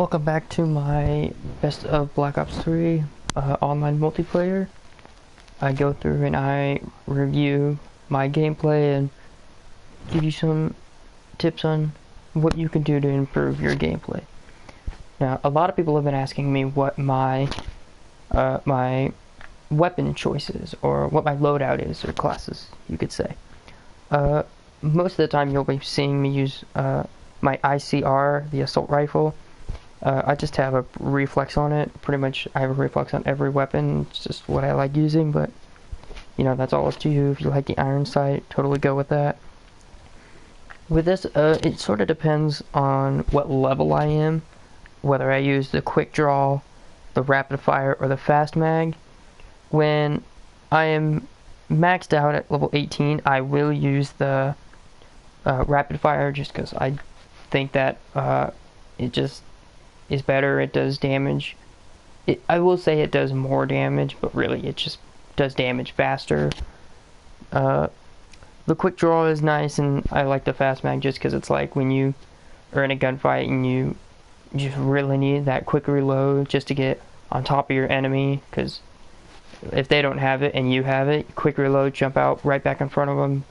Welcome back to my Best of Black Ops 3 online multiplayer. I go through and I review my gameplay and give you some tips on what you can do to improve your gameplay. Now, a lot of people have been asking me what my weapon choices, or what my loadout is, or classes, you could say. Most of the time you'll be seeing me use my ICR, the assault rifle. I just have a reflex on it. Pretty much I have a reflex on every weapon. It's just what I like using, but you know, that's all up to you. If you like the iron sight, totally go with that. With this, it sort of depends on what level I am, whether I use the quick draw, the rapid fire, or the fast mag. When I am maxed out at level 18, I will use the rapid fire just because I think that it just is better. It does damage. I will say it does more damage, but really it just does damage faster. The quick draw is nice, and I like the fast mag just because it's like when you are in a gunfight and you just really need that quick reload just to get on top of your enemy, because if they don't have it and you have it, quick reload, jump out right back in front of them,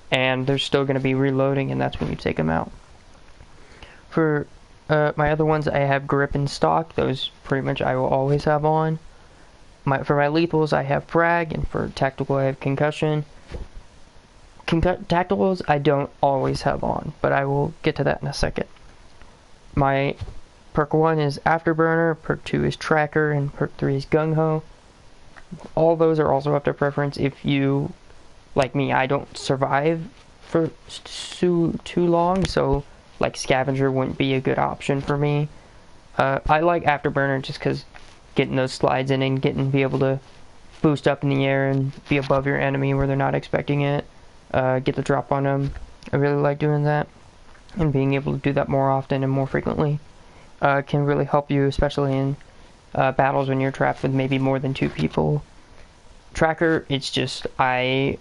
and they're still going to be reloading, and that's when you take them out. For my other ones, I have grip and stock. Those pretty much I will always have on. For my lethals, I have frag, and for tactical, I have concussion. Tacticals, I don't always have on, but I will get to that in a second. My perk 1 is Afterburner, perk 2 is Tracker, and perk 3 is Gung Ho. All those are also up to preference. If you, like me, I don't survive for too long, so like Scavenger wouldn't be a good option for me. I like Afterburner just because getting those slides in and be able to boost up in the air and be above your enemy where they're not expecting it, get the drop on them. I really like doing that, and being able to do that more often and more frequently can really help you, especially in battles when you're trapped with maybe more than 2 people. Tracker, it's just, I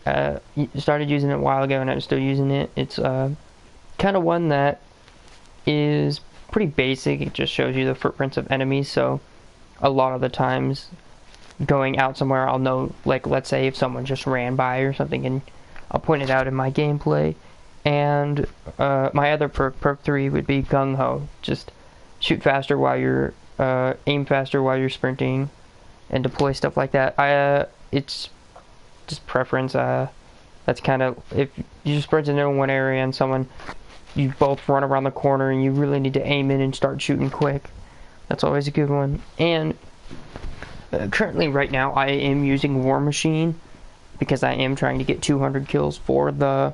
started using it a while ago and I'm still using it. It's kind of one that is pretty basic. It just shows you the footprints of enemies, so a lot of the times going out somewhere, I'll know, like, let's say if someone just ran by or something, and I'll point it out in my gameplay. And my other perk 3 would be Gung Ho. Just shoot faster while you're aim faster while you're sprinting, and deploy stuff like that. It's just preference. That's kind of, if you sprint into one area and you both run around the corner and you really need to aim in and start shooting quick, that's always a good one. And currently right now I am using War Machine because I am trying to get 200 kills for the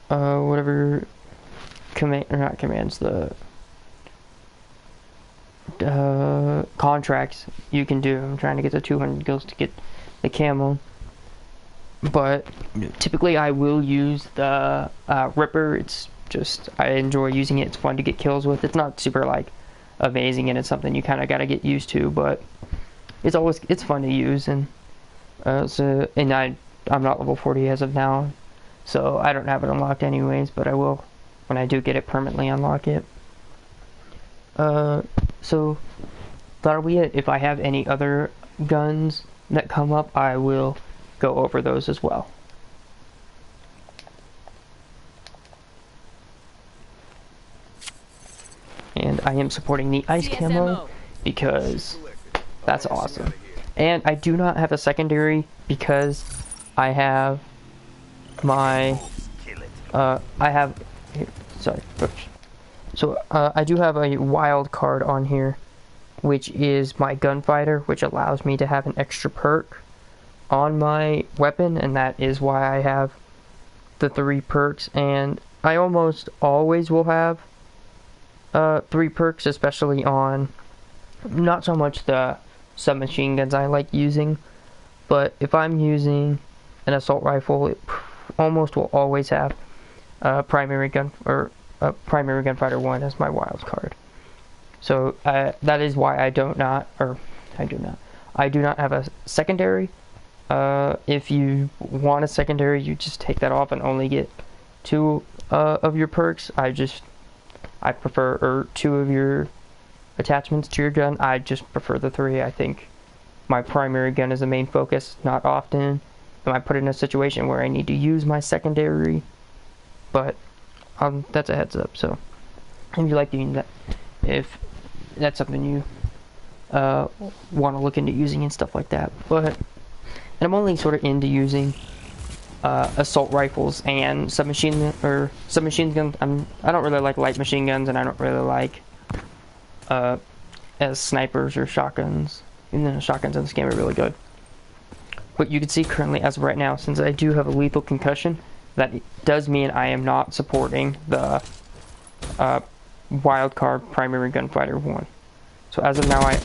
whatever command, or not commands, the contracts you can do. I'm trying to get the 200 kills to get the camo, but typically I will use the Ripper. It's just, I enjoy using it. It's fun to get kills with. It's not super like amazing, and it's something you kind of got to get used to, but it's fun to use. And I'm not level 40 as of now, so I don't have it unlocked anyways, but I will when I do get it permanently unlock it. So that'll be it. If I have any other guns that come up, I will go over those as well. And I am supporting the ice camo because that's awesome. And I do not have a secondary because I have my I do have a wild card on here, which is my gunfighter, which allows me to have an extra perk on my weapon, and that is why I have the 3 perks. And I almost always will have 3 perks, especially on not so much the submachine guns I like using, but if I'm using an assault rifle, it almost will always have primary gunfighter 1 as my wild card. So that is why I do not have a secondary. If you want a secondary, you just take that off and only get 2 of your perks. I just I prefer, or 2 of your attachments to your gun. I just prefer the 3. I think my primary gun is the main focus. Not often am I put in a situation where I need to use my secondary, but that's a heads up. So if you like doing that, if that's something you want to look into using and stuff like that. And I'm only sort of into using assault rifles and submachine guns. I don't really like light machine guns, and I don't really like as snipers or shotguns. Even though shotguns in this game are really good. What you can see currently as of right now, since I do have a lethal concussion, that does mean I am not supporting the wildcard primary gunfighter 1. So as of now, I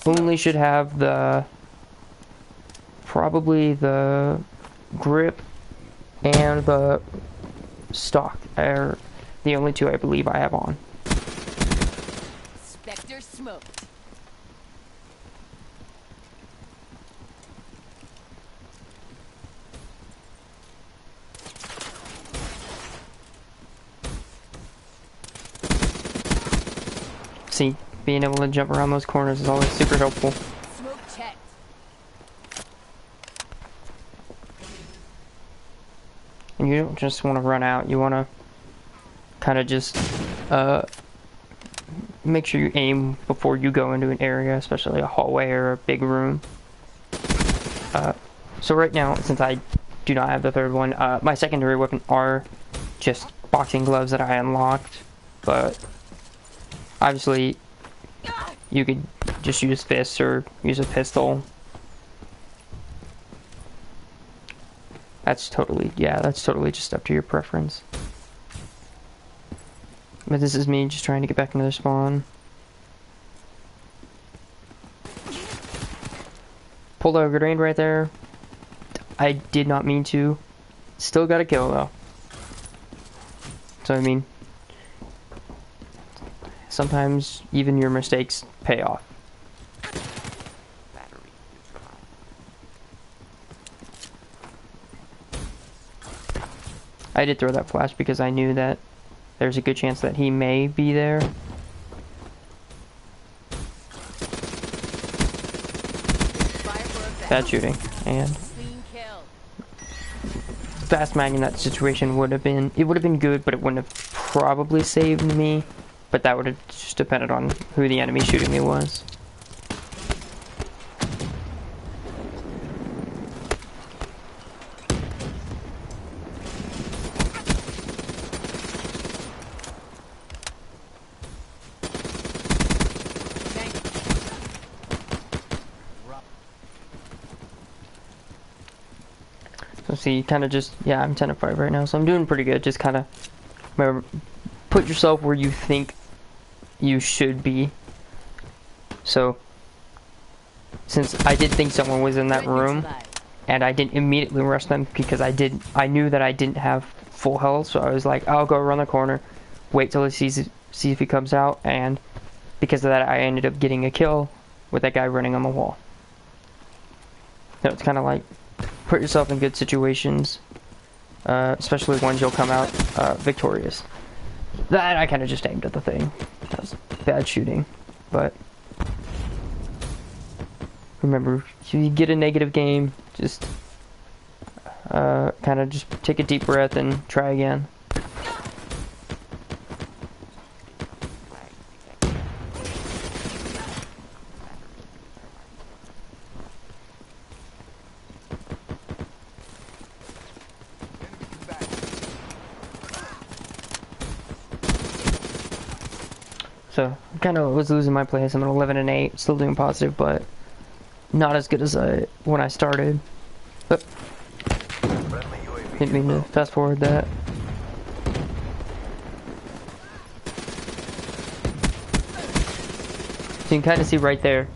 only should have probably the grip and the stock are the only 2 I believe I have on. Spectre smoked. See, being able to jump around those corners is always super helpful. Smoke checked. And you don't just want to run out, you want to kind of just make sure you aim before you go into an area, especially a hallway or a big room. So right now, since I do not have the 3rd one, my secondary weapon are just boxing gloves that I unlocked, but obviously you could just use fists or use a pistol. That's totally just up to your preference. But this is me just trying to get back into the spawn. Pulled out a grenade right there. I did not mean to. Still got a kill though. So I mean, sometimes even your mistakes pay off. I did throw that flash because I knew that there's a good chance that he may be there. Bad shooting. And fast mag in that situation would have been good, but it wouldn't have probably saved me. But that would have just depended on who the enemy shooting me was. So see, kind of just, yeah, I'm 10 to 5 right now, so I'm doing pretty good. Just kind of remember, put yourself where you think you should be. So, since I did think someone was in that room, and I didn't immediately rush them because I knew that I didn't have full health, so I was like, I'll go around the corner, wait till he see if he comes out, and because of that, I ended up getting a kill with that guy running on the wall. So it's kind of like, put yourself in good situations, especially ones you'll come out victorious. That I kind of just aimed at the thing. That was bad shooting, but remember, if you get a negative game, just kind of just take a deep breath and try again. So, I kind of was losing my place. I'm at 11 and 8, still doing positive, but not as good as when I started. But didn't mean to fast forward that. So you can kind of see right there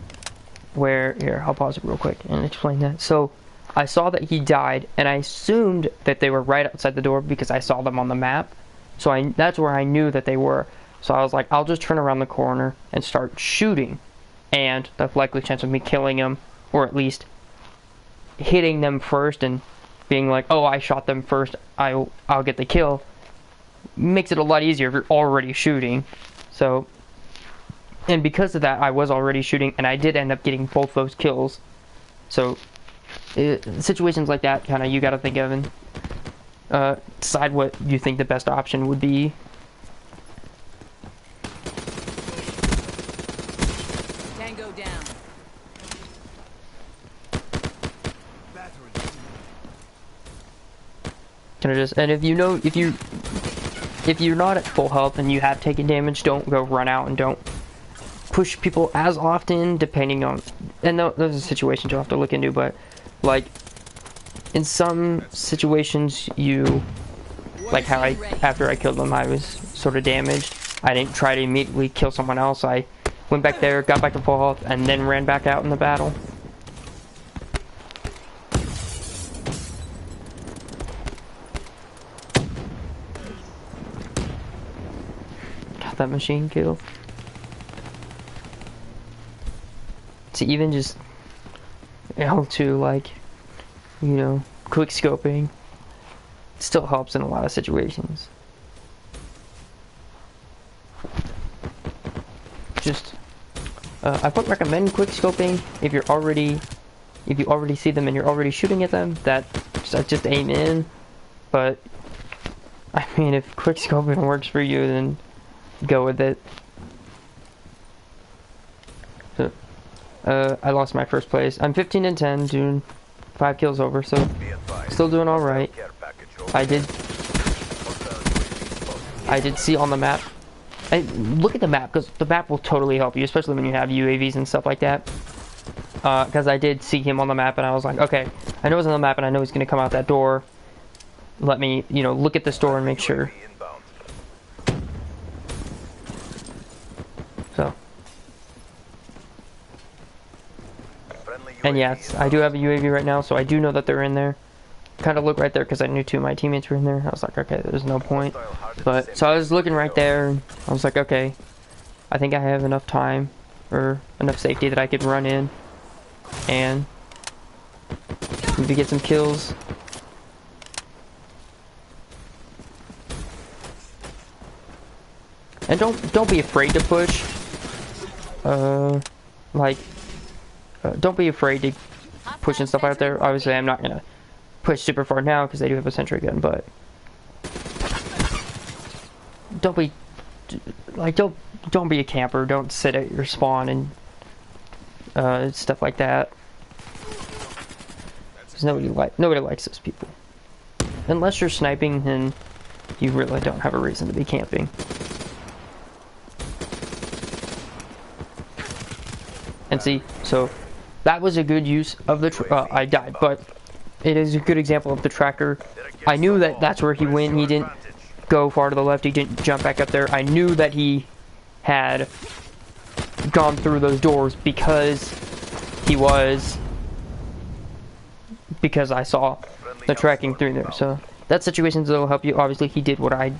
where, here, I'll pause it real quick and explain that. So, I saw that he died, and I assumed that they were right outside the door because I saw them on the map. So that's where I knew that they were. So I was like, I'll just turn around the corner and start shooting. And the likely chance of me killing them, or at least hitting them first and being like, oh, I shot them first, I'll get the kill, makes it a lot easier if you're already shooting. So, and because of that, I was already shooting, and I did end up getting both those kills. So, situations like that, kind of, you got to think of and decide what you think the best option would be. Tango down. Kind of just, and if you're not at full health and you have taken damage, don't go run out and don't push people as often, depending on, and those are situations you'll have to look into, but like in some situations like how after I killed them I was sort of damaged. I didn't try to immediately kill someone else. I went back there, got back to full health, and then ran back out in the battle. Got that machine kill. To even just L2, like, you know, quick scoping still helps in a lot of situations. Just I wouldn't recommend quick scoping if you already see them and you're already shooting at them. That just aim in. But I mean, if quick scoping works for you, then go with it. So, I lost my first place. I'm 15 and 10, doing 5 kills over, so still doing all right. I did see on the map. Look at the map, because the map will totally help you, especially when you have UAVs and stuff like that. Because I did see him on the map, and I was like, okay, I know he's on the map, and I know he's going to come out that door. Let me, you know, look at this door and make sure. So. And yes, I do have a UAV right now, so I do know that they're in there. Kind of look right there because I knew 2 of my teammates were in there. I was like, okay, there's no point. But so I was looking right there, and I was like, okay, I think I have enough time or enough safety that I could run in and maybe get some kills. And don't be afraid to push. Don't be afraid to push and stuff out there. Obviously, I'm not gonna push super far now because they do have a sentry gun, but don't be a camper. Don't sit at your spawn and stuff like that. Because nobody likes those people. Unless you're sniping, then you really don't have a reason to be camping. And see, so that was a good use of the I died, but it is a good example of the tracker. I knew that that's where he went. He didn't go far to the left. He didn't jump back up there. I knew that he had gone through those doors because I saw the tracking through there. So that situations that will help you. Obviously, he did what I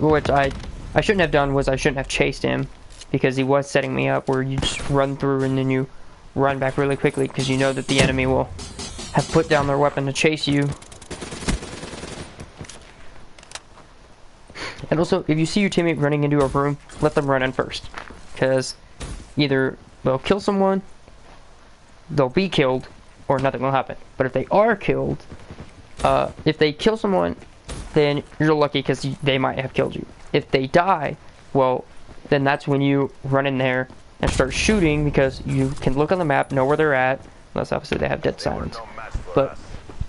shouldn't have done was I shouldn't have chased him, because he was setting me up where you just run through and then you run back really quickly because you know that the enemy will have put down their weapon to chase you. And also, if you see your teammate running into a room, let them run in first, because either they'll kill someone, they'll be killed, or nothing will happen. But if they are killed, if they kill someone, then you're lucky because they might have killed you. If they die, well, then that's when you run in there and start shooting, because you can look on the map, know where they're at, unless obviously they have dead silence. But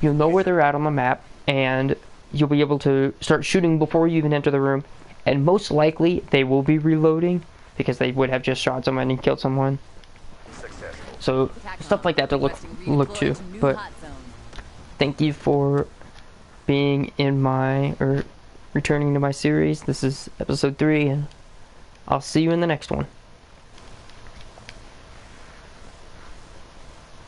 you'll know where they're at on the map, and you'll be able to start shooting before you even enter the room. And most likely, they will be reloading, because they would have just shot someone and killed someone. So, stuff like that to look to. But thank you for being in returning to my series. This is episode 3, and I'll see you in the next one.